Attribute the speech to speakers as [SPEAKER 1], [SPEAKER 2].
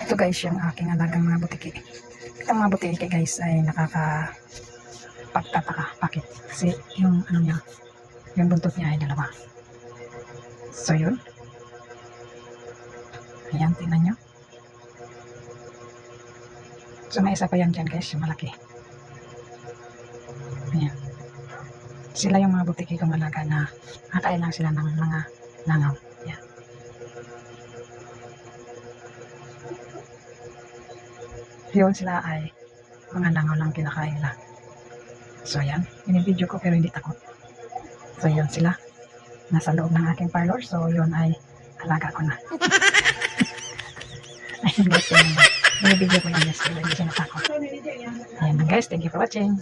[SPEAKER 1] Ito guys, yung aking alagang mga butiki. Itong mga butiki guys ay nakakapagtataka. Bakit? Kasi yung ano niya, yung buntot niya ay dalawa. So yun. Ayan, tingnan nyo. So may isa pa yan dyan guys, yung malaki. Ayan. Sila yung mga butiki kong alaga na nakain lang sila ng mga langaw. Ayan. Yun sila ay mga langaw lang kinakain nila. So ayan, binibidyo ko pero hindi takot. So yun sila. Nasa loob ng aking parlor. So yun ay alaga ko na. Ayun guys, binibidyo ko lang guys pero hindi siya natakot. Ayan guys, thank you for watching.